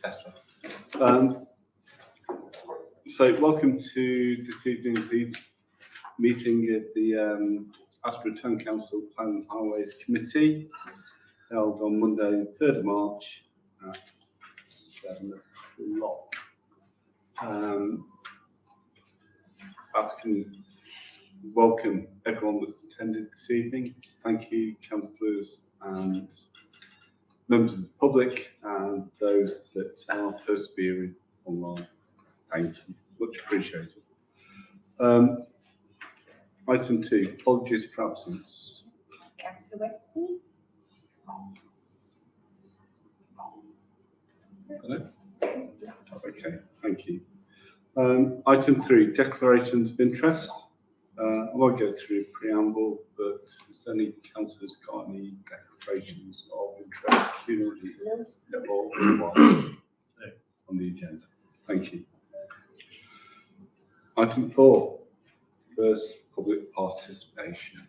Tesla. So welcome to this evening's meeting at the Ashford Town Council Planning Highways Committee, held on Monday, 3rd of March at 7 o'clock. I can welcome everyone that's attended this evening. Thank you, councillors and members of the public and those that are persevering online. Thank you, much appreciated. Item 2, apologies for absence. Councillor Westby. Hello? Okay, thank you. Item 3, declarations of interest. I won't go through preamble, but has any councillors got any declarations of interest on the agenda? Thank you. Item 4, first public participation.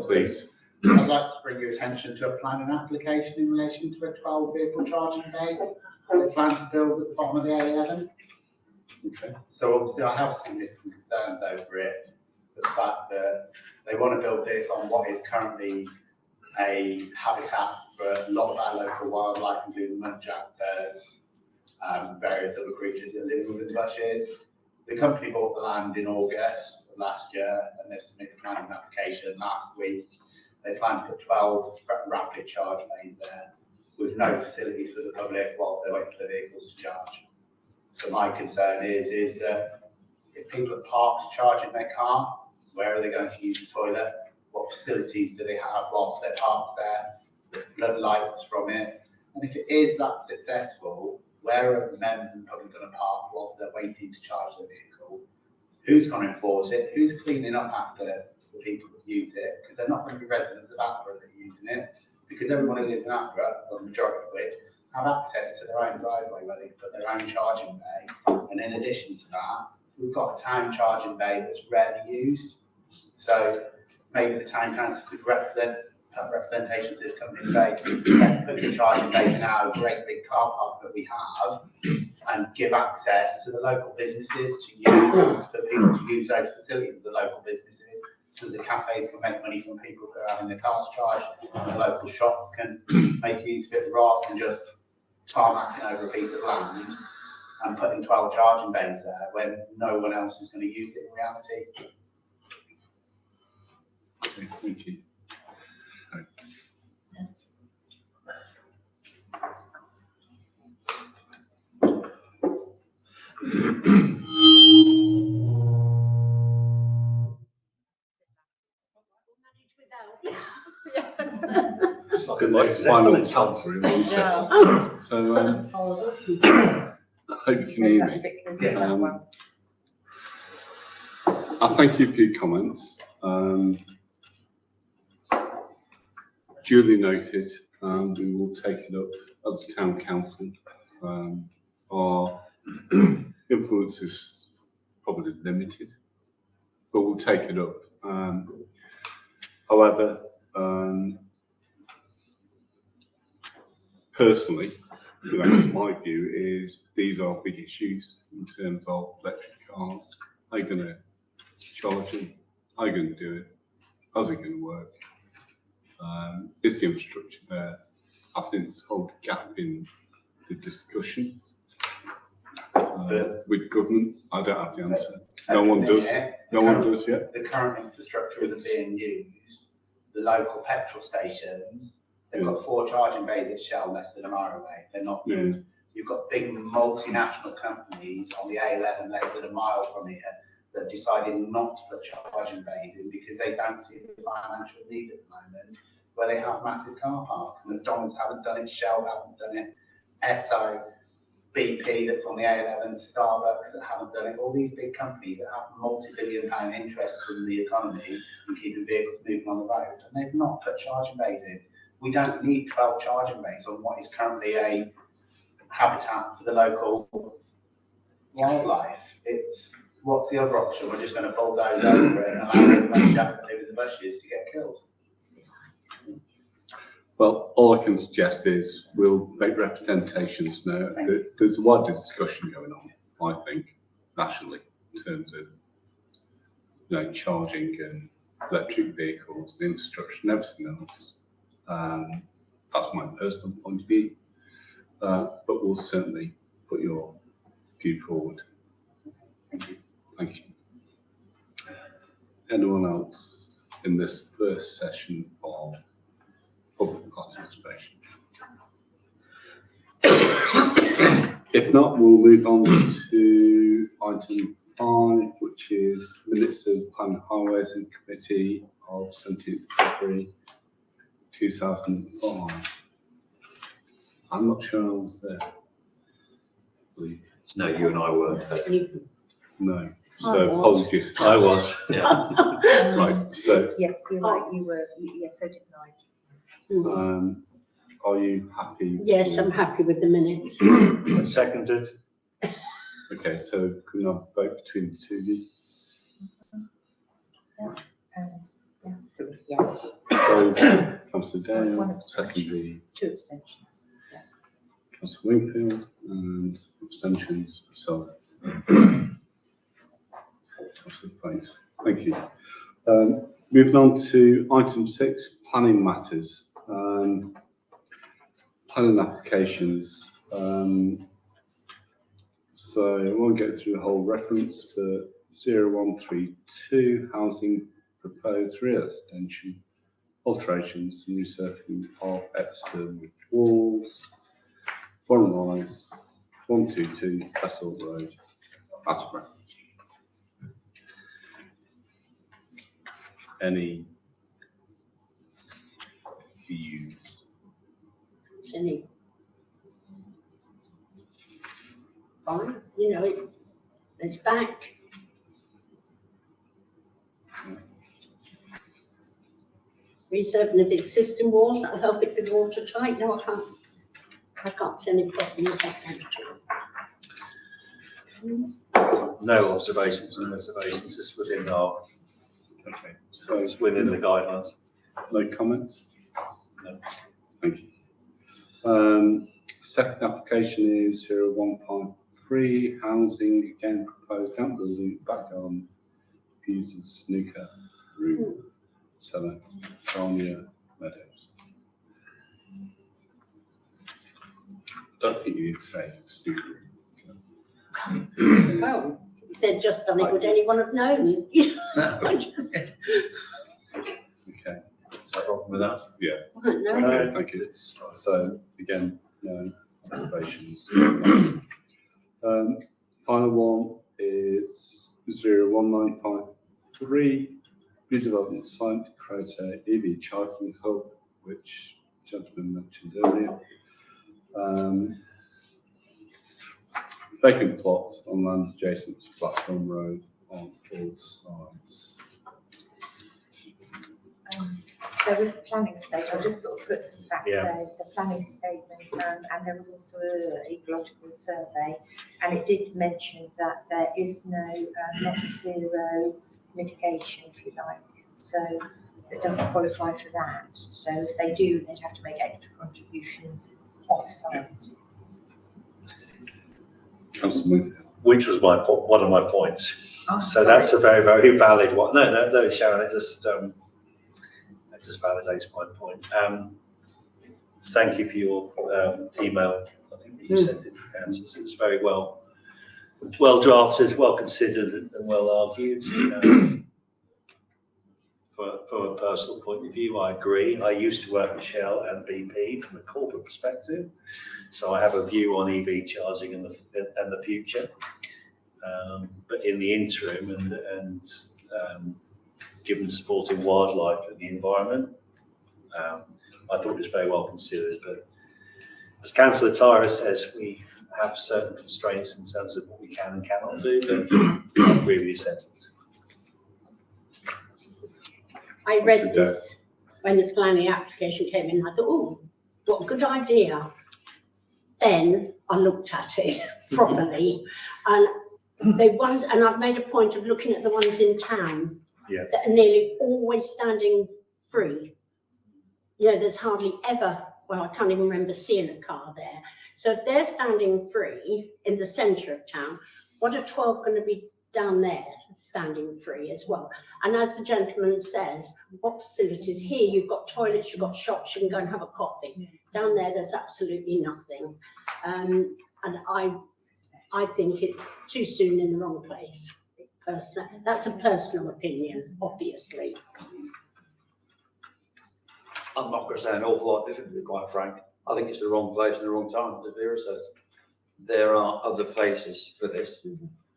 Please. I'd like to bring your attention to a planning application in relation to a 12-vehicle charging bay they plan to build at the bottom of the A11. Okay. So obviously I have significant concerns over it. The fact that they want to build this on what is currently a habitat for a lot of our local wildlife, including muntjac birds, various other creatures that live within the bushes. The company bought the land in August of last year, and they submitted a planning application last week. They plan to put 12 rapid charge bays there with no facilities for the public whilst they're waiting for the vehicles to charge. So my concern is that if people are parked charging their car, where are they going to use the toilet? What facilities do they have whilst they're parked there? The floodlights from it. And if it is that successful, where are the members of the public going to park whilst they're waiting to charge their vehicle? Who's going to enforce it? Who's cleaning up after the people that use it? Because they're not going to be residents of Accra that are using it, because everyone who lives in Accra, well, the majority of which, have access to their own driveway where they can put their own charging bay. And in addition to that, we've got a town charging bay that's rarely used. So maybe the town council could have representation to this company and say, let's put the charging bays in our great big car park that we have and give access to the local businesses to use, for people to use those facilities of the local businesses, so the cafes can make money from people who are having their cars charged, and the local shops can make use of it rather than just tarmacking over a piece of land and putting 12 charging bays there when no one else is going to use it in reality. Okay, thank you. It's like a nice final council, isn't it? So I hope you can hear me. I thank you for your comments. Duly noted, we will take it up as town council. Our influence is probably limited, but we'll take it up. However, personally, my view is these are big issues in terms of electric cars. How are you going to charge them? How are you going to do it? How's it going to work? Is the infrastructure there? I think there's a whole gap in the discussion with government. I don't have the answer. No one does. No one does yet. The current infrastructure that's being used, the local petrol stations, they've got 4 charging bays at Shell less than a mile away. They're not used. You've got big multinational companies on the A11 less than a mile from here that have decided not to put charging bays in because they don't see the financial need at the moment, where they have massive car parks. McDonald's haven't done it, Shell haven't done it, Esso, BP that's on the A11, Starbucks that haven't done it. All these big companies that have multi-billion-pound interests in the economy and keeping vehicles moving on the road, and they've not put charging bays in. We don't need 12 charging bays on what is currently a habitat for the local wildlife. It's what's the other option? We're just going to bulldoze over it and allow the muntjac that live in the bushes to get killed. Well, all I can suggest is we'll make representations now. There's a wider discussion going on, I think, nationally, in terms of charging and electric vehicles, the infrastructure and everything else. That's my personal point of view. But we'll certainly put your view forward. Thank you. Anyone else in this first session of public participation? If not, we'll move on to item 5, which is minutes of Planning Highways and Committee of 17th February 2005. I'm not sure I was there. No, you and I weren't. No, so apologies. I was, yeah. Right, so Yes, you're right, you were, yes, so did I. are you happy? Yes, with- I'm happy with the minutes. Seconded. Okay, so can I vote between the two of you? Yeah, Both Councillor One Dale, abstention. secondly 2 abstentions. Councillor Wingfield, and abstentions, so. Councillor Thanks, thank you. Moving on to item 6, planning matters. Planning applications. So I won't go through the whole reference, but 0132 housing proposed rear extension, alterations and resurfacing of external walls, one rise, 122 Castle Road, Attleborough. Any views? Silly. Fine, it's back. Resurfacing of the existing walls, that'll help it be watertight. No, I can't see any problem with that at all. No observations and reservations. It's within our, Okay, so it's within the guidelines. no comments? No. Thank you. Second application is 0153 housing, again proposed camp building back on views of snooker room, cellar, Sarnia Meadows. Don't think you need to say snooker room. Well, if they'd just done it, would anyone have known? Okay, Is that wrong with that? yeah, I don't know. okay, thank you. So again, no reservations. Final one is 01953 redevelopment site to create a EV charging hub, which the gentleman mentioned earlier. Vacant plot on land adjacent to Platform Road on all sides. There was a planning statement, I just sort of put some facts Yeah. there, the planning statement, and there was also an ecological survey, and it did mention that there is no net zero mitigation, if you like, so it doesn't qualify for that. So if they do, they'd have to make extra contributions off-site. Councillor Wingfield. Which was one of my points. Oh, So sorry. that's a very, very valid one. No, Sharon, it just validates my point. Thank you for your email. I think that you sent it to the council. It was very well drafted, well considered, and well argued. From a personal point of view, I agree. I used to work with Shell and BP from a corporate perspective, so I have a view on EV charging and the future. But in the interim, and given supporting wildlife and the environment, I thought it was very well considered. But as Councillor Tyra says, we have certain constraints in terms of what we can and cannot do, but I agree with your sentiment. I read this when the planning application came in. I thought, oh, what a good idea. Then I looked at it properly, and and I've made a point of looking at the ones in town Yeah. that are nearly always standing free. you know, there's hardly ever, well, I can't even remember seeing a car there. So if they're standing free in the centre of town, what are 12 going to be down there standing free as well? And as the gentleman says, what facilities here? You've got toilets, you've got shops, you can go and have a coffee. Down there, there's absolutely nothing. And I think it's too soon in the wrong place. That's a personal opinion, obviously. I'm not going to say an awful lot different, to be quite frank. I think it's the wrong place and the wrong time, as Vera says. There are other places for this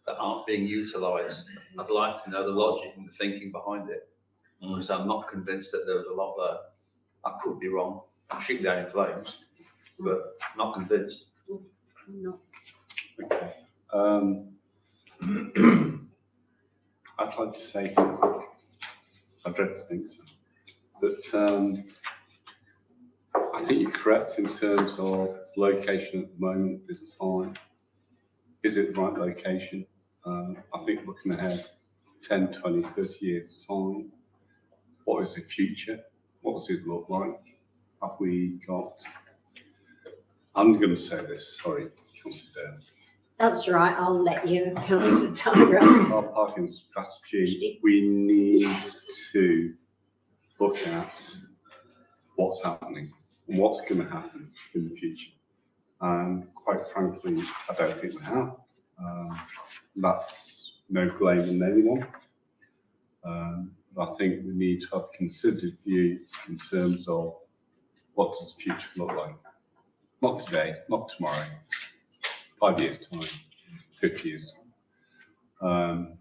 that aren't being utilised. I'd like to know the logic and the thinking behind it, because I'm not convinced that there was a lot there. I could be wrong. I'm shooting down in flames, but not convinced. No. Okay. I'd like to say something. I dread to think so. But I think you're correct in terms of location at the moment, this time. Is it the right location? I think looking ahead 10, 20, 30 years time, what is the future? What does it look like? Have we got, I'm going to say this, sorry, Councillor Dale. That's right, I'll let you, Councillor Tyra. Our parking strategy, we need to look at what's happening and what's going to happen in the future. And quite frankly, I don't think we have. That's no blame on anyone. I think we need to have a considered view in terms of what does the future look like. Not today, not tomorrow, 5 years time, 50 years time.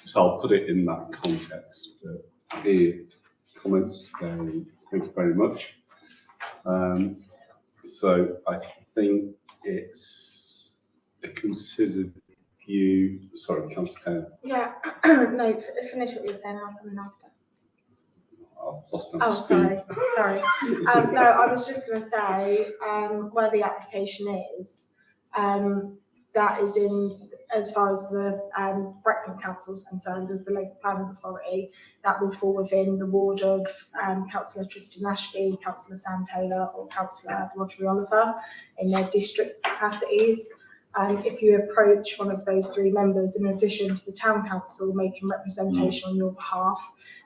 So I'll put it in that context. Here, comments, thank you very much. So I think it's a considered view. Sorry, Councillor Taylor. Yeah, no, finish what you're saying, I'll come in after. I've lost my Oh, sorry. No, I was just going to say where the application is, that is in, as far as the Brecon Council is concerned, as the local planning authority, that will fall within the ward of Councillor Tristan Ashby, Councillor Sam Taylor or Councillor Roger Oliver in their district capacities. If you approach one of those three members, in addition to the town council making representation on your behalf,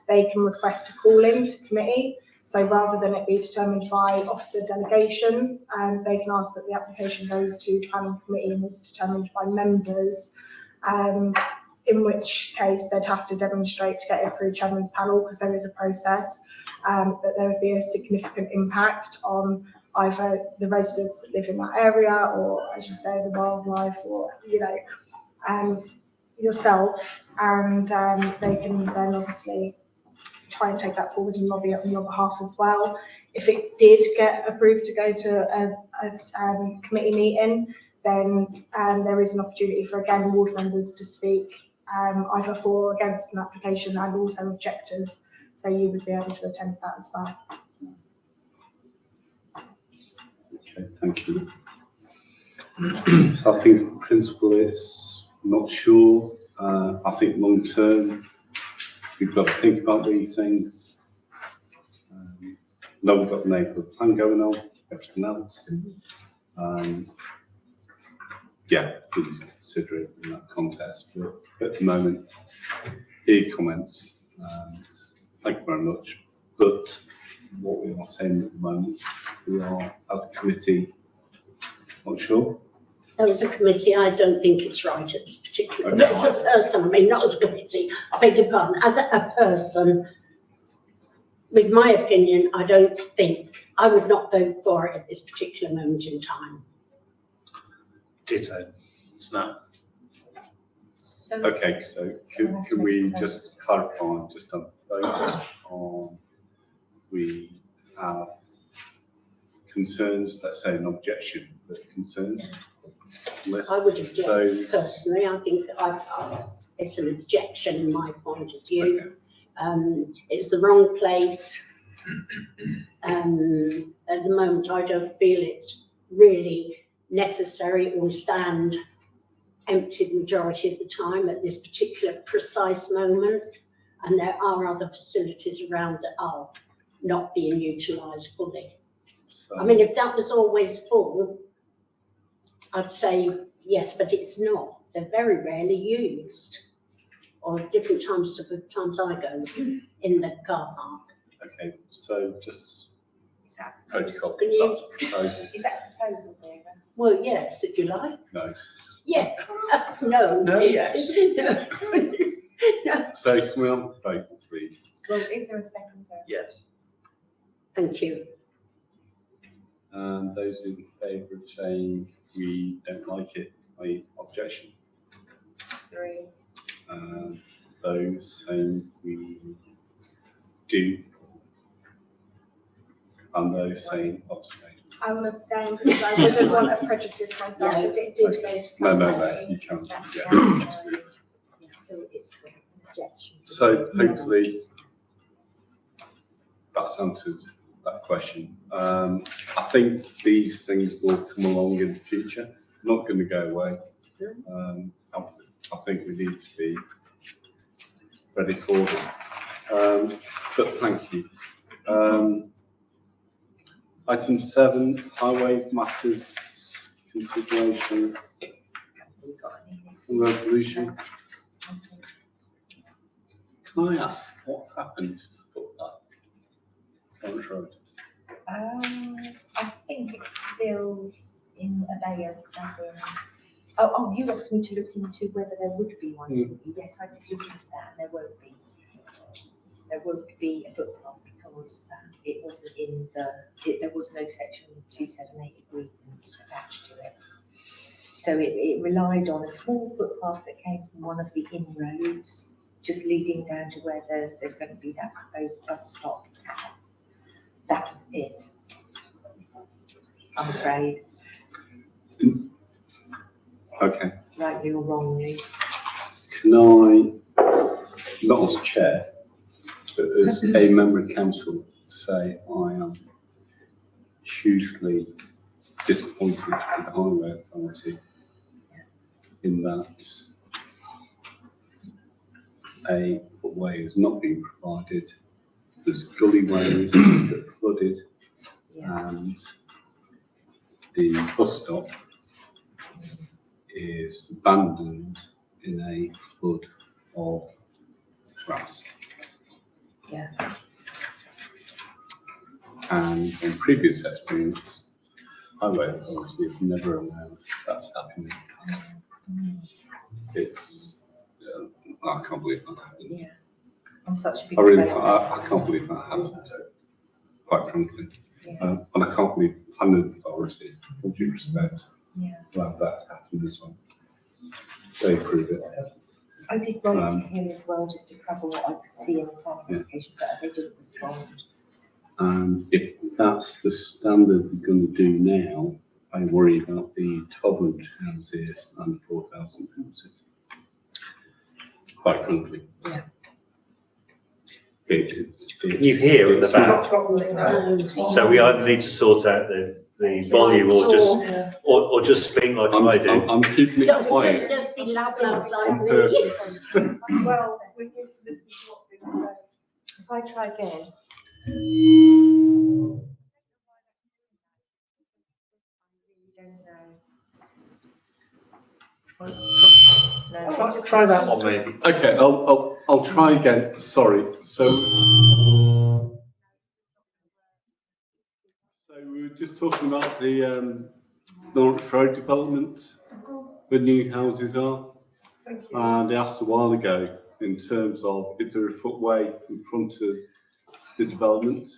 they can request a call-in to committee. So rather than it be determined by officer delegation, they can ask that the application goes to planning committee and is determined by members, in which case they'd have to demonstrate to get it through chairman's panel, because there is a process, that there would be a significant impact on either the residents that live in that area or, as you say, the wildlife or, you know, yourself, and they can then obviously try and take that forward and lobby it on your behalf as well. If it did get approved to go to a committee meeting, then there is an opportunity for, again, ward members to speak either for or against an application, and also objectors. So you would be able to attend that as well. Okay, thank you. So I think the principle is not sure. I think long term, we've got to think about these things. Now we've got the neighbourhood plan going on, everything else. Yeah, please consider it in that context. But at the moment, hear comments. Thank you very much. But what we are saying at the moment, we are, as a committee, not sure. As a committee, I don't think it's right at this particular, okay. But as a person, I mean, not as a committee, I beg your pardon, as a person, with my opinion, I don't think, I would not vote for it at this particular moment in time. Ditto. Snap. Okay, so can we just clarify, just a vote on, we have concerns, let's say an objection, but concerns? I would object personally. I think it's an objection in my point of view. Okay. It's the wrong place. At the moment, I don't feel it's really necessary. It will stand empty the majority of the time at this particular precise moment. and there are other facilities around that are not being utilised fully. So, I mean, if that was always full, I'd say yes, but it's not. They're very rarely used, or different times to the times I go in the car park. okay, so just Is that, protocol, Can you- that's a proposal. is that a proposal, Vera? Well, yes, if you like. No. Yes. No. No, yes. No. So can we have a proposal, please? Well, is there a second? Yes. Thank you. And those in favour of saying we don't like it, objection. 3. Those saying we do, and those saying abstain. I will abstain because I wouldn't want to prejudice myself if it did go to No, no, planning. no, you can't. That's Yeah. yeah, so it's an objection. So hopefully that's answered that question. I think these things will come along in the future, not going to go away. I think we need to be ready for them. But thank you. Item 7, highway matters consideration We've got any this and week. resolution. Can I ask what happened to the footpath on the road? I think it's still in abeyance, as in, oh, you asked me to look into whether there would be one, didn't you? Yes, I did look into that, and there won't be. There won't be a footpath because it wasn't in there was no section 278 agreement attached to it. So it relied on a small footpath that came from one of the inroads, just leading down to where there's going to be that proposed bus stop. That was it. I'm afraid, Okay. rightly or wrongly. Can I, not as chair, but as a member of council, say I am hugely disappointed with the highway authority in that a footway is not being provided. There's gully ways that flooded, Yeah. and the bus stop is abandoned in a flood of grass. Yeah. And from previous experience, highway authority have never allowed that to happen. It's, I can't believe that happened. Yeah. I'm such a big I really, fan. I can't believe that happened, quite frankly. Yeah. And I can't believe planning authority, with due respect, Yeah. allowed that to happen as well. They prove it. I did write to him as well, just to cover what I could see in the planning Yeah. application, but they didn't respond. And if that's the standard they're going to do now, I worry about the 1,200 houses and 4,000 houses. Quite frankly. Yeah. It's. Can you hear at the back? So we either need to sort out the volume or just speak like I do. I'm keeping it quiet Just be loud like on me. purpose. Well, we're here to listen to what's being said. If I try again. I really don't know. No, it's just. Try that one maybe. Okay, I'll try again. Sorry. So we were just talking about the Norwich Road development, where new houses are. Thank you. And I asked a while ago in terms of is there a footway in front of the development,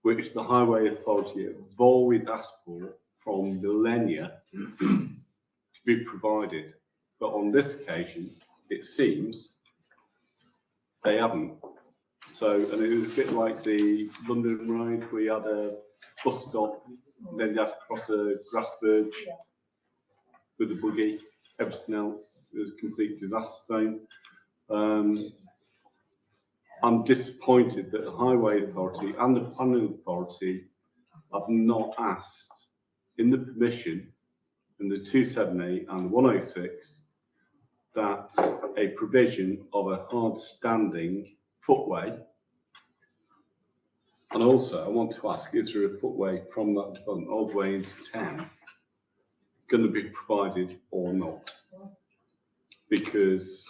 which the highway authority have always asked for from millennia to be provided. But on this occasion, it seems they haven't. So, and it was a bit like the London Road, where you had a bus stop, and then you had to cross a grass verge with a buggy, everything else. It was a complete disaster zone. I'm disappointed that the Highway Authority and the Planning Authority have not asked in the permission in the 278 and the 106 that a provision of a hard standing footway, and also I want to ask, is there a footway from that development all the way into town going to be provided or not? Because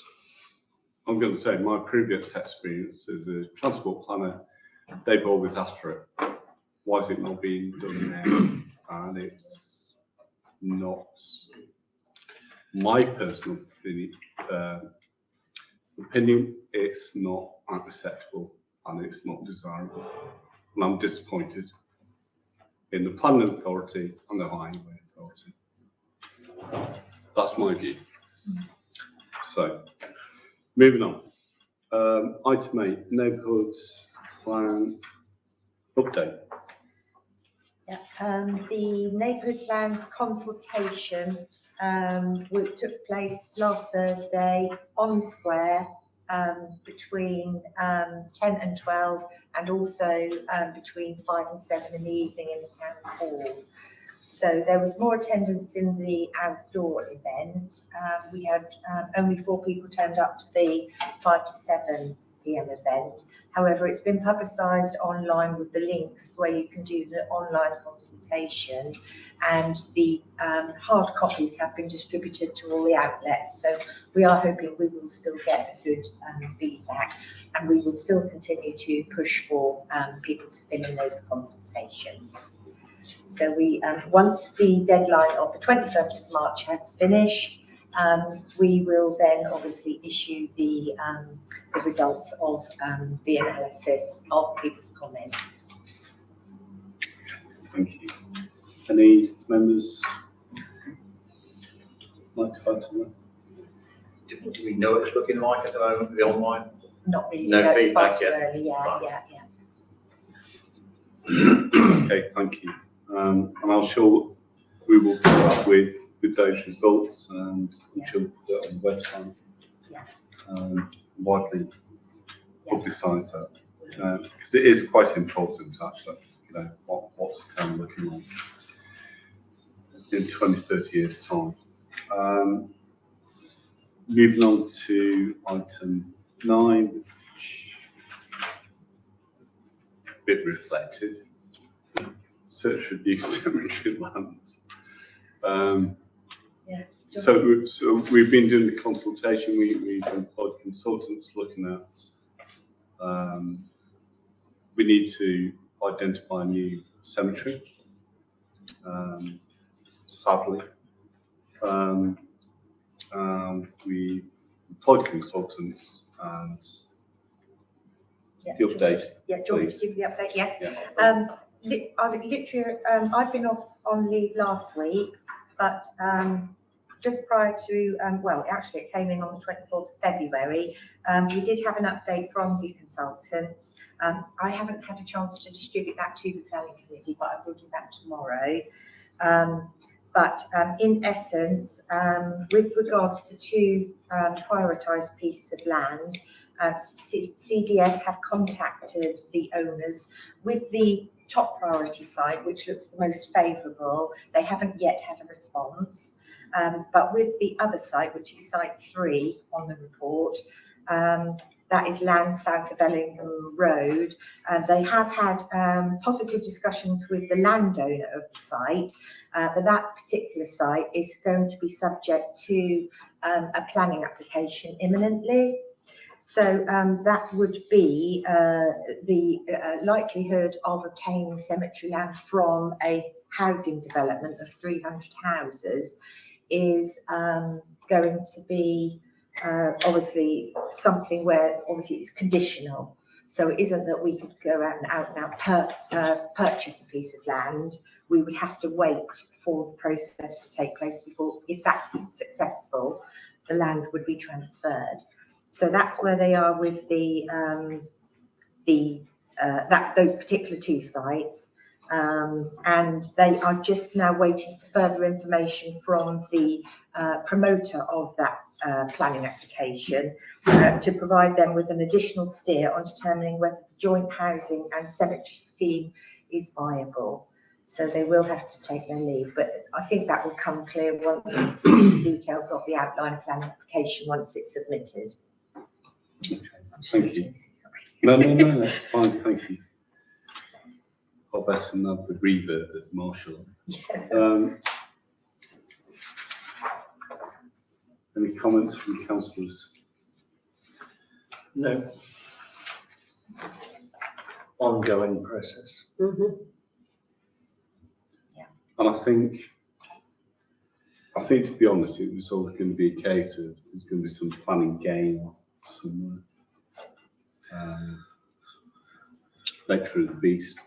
I'm going to say my previous experience as a transport planner, they've always asked for it. Why is it not being done now? And it's not my personal opinion, it's not acceptable and it's not desirable. And I'm disappointed in the planning authority and the highway authority. That's my view. So, moving on. Item 8, neighbourhood plan update. Yeah, the neighbourhood plan consultation which took place last Thursday on the square between 10 and 12, and also between 5 and 7 in the evening in the town hall. So there was more attendance in the outdoor event. We had only 4 people turned up to the 5 to 7 PM event. However, it's been publicised online with the links where you can do the online consultation, and the hard copies have been distributed to all the outlets. So we are hoping we will still get a good feedback, and we will still continue to push for people to fill in those consultations. So we, once the deadline of the 21st of March has finished, we will then obviously issue the results of the analysis of people's comments. Thank you. Any members like to add to that? Do we know what it's looking like at the moment with the online? Not really, No it's feedback far too yet. early, yeah, Right. yeah. Okay, thank you. And I'm sure we will come up with those results, and I'm sure we'll put it on the website. Yeah. Widely Yeah. publicise that, because it is quite important actually, what's the town looking like in 20, 30 years' time. Moving on to item 9, which a bit reflective. Search for new cemetery lands. Yeah. So we've been doing the consultation. We've employed consultants looking at. We need to identify a new cemetery. Sadly, we employed consultants, and Yeah. the update. Yeah, do you want me to Please. give you the update? Yes. Yeah. I've been off on leave last week, but just prior to, well, actually it came in on the 24th of February, we did have an update from the consultants. I haven't had a chance to distribute that to the planning committee, but I will do that tomorrow. But in essence, with regard to the 2 prioritised pieces of land, CDS have contacted the owners with the top priority site, which looks the most favourable. They haven't yet had a response. But with the other site, which is site 3 on the report, that is land south of Ellingham Road, they have had positive discussions with the landowner of the site, but that particular site is going to be subject to a planning application imminently. So that would be the likelihood of obtaining cemetery land from a housing development of 300 houses is going to be obviously something where obviously it's conditional. So it isn't that we could go out and purchase a piece of land. We would have to wait for the process to take place before, if that's successful, the land would be transferred. So that's where they are with those particular 2 sites, and they are just now waiting for further information from the promoter of that planning application to provide them with an additional steer on determining whether the joint housing and cemetery scheme is viable. So they will have to take their leave, but I think that will come clear once we see the details of the outline plan application once it's submitted. Thank you. No, that's fine, thank you. I'll best and have the revert of Marshall. Any comments from councillors? No. Ongoing process. Mhm. And I think to be honest, it was always going to be a case of there's going to be some planning gain somewhere. Nature of the beast.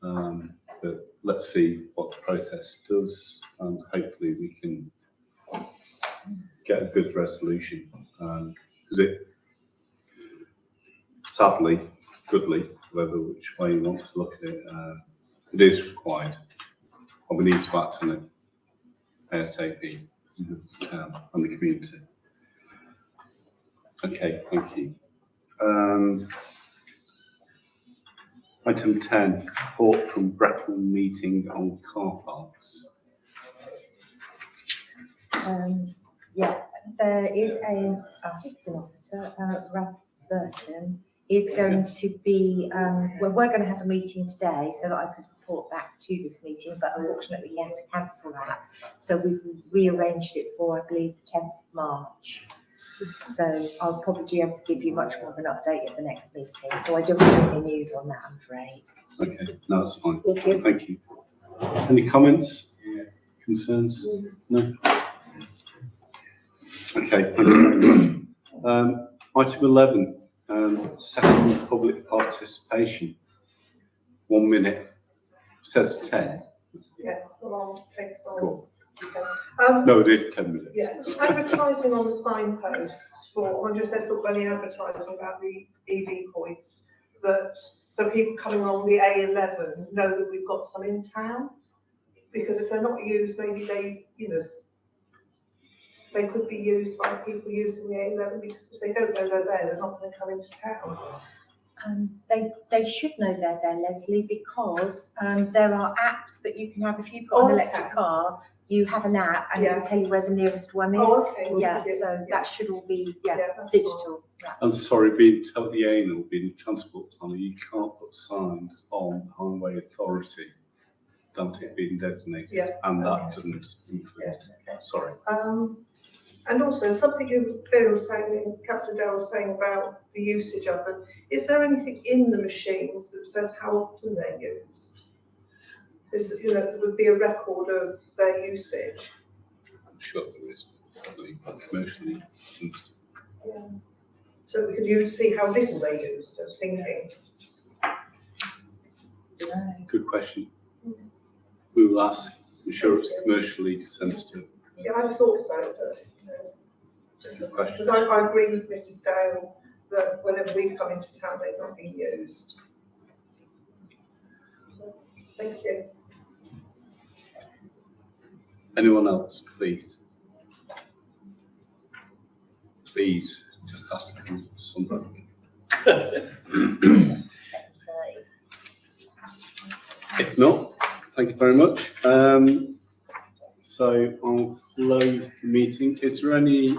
But let's see what the process does, and hopefully we can get a good resolution. Because it, sadly, goodly, whatever which way you want to look at it, it is required, and we need to act on it ASAP in the town and the community. Okay, thank you. Item 10, report from Brecon meeting on car parks. Yeah, there is I think it's an officer, Ralph Burton, is going to be, well, we're going to have a meeting today so that I could report back to this meeting, but unfortunately he had to cancel that. So we've rearranged it for, I believe, the 10th of March. So I'll probably be able to give you much more of an update at the next meeting. So I don't have any news on that, I'm afraid. Okay, no, that's fine. Thank you. Thank you. Any comments? Concerns? No? Okay, thank you very much. Item 11, second public participation. 1 minute. Says 10. Yeah, well, thanks. Go on. on. No, it is 10 minutes. Yeah, advertising on the signposts for, I wonder if there's not any advertising about the EV points, that, so people coming along the A11 know that we've got some in town? Because if they're not used, maybe they, they could be used by people using the A11, because if they don't know they're there, they're not going to come into town. They should know they're there, Leslie, because there are apps that you can have. If you've got an electric car, you have an app and it will tell you where the nearest one is. Oh, okay. Yeah, so that should all be that's digital. And sorry, being totally anal, being a transport planner, you can't put signs on Highway Authority without it being designated, and that doesn't include. Sorry. And also something Bill was saying, Councillor Dale was saying about the usage of them. Is there anything in the machines that says how often they're used? There would be a record of their usage. I'm sure there is, probably commercially sensitive. Yeah. So could you see how little they used? Just thinking. Good question. We will ask. I'm sure it's commercially sensitive. Yeah, I thought so, but just a question. Because I agree with Mrs. Dale that whenever we come into town, they've not been used. So, thank you. Anyone else, please? Please, just ask them something. If not, thank you very much. So I'll close the meeting. Is there any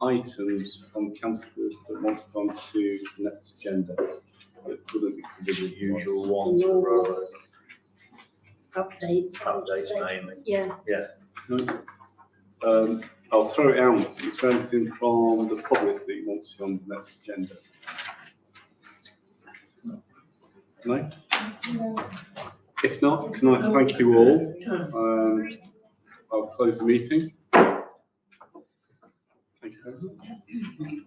items from councillors that want to go on to the next agenda that couldn't be covered? The usual ones. Updates mainly. Yeah. No? I'll throw it out. Is there anything from the public that you want to see on the next agenda? No? If not, can I thank you all? I'll close the meeting. Thank you very much.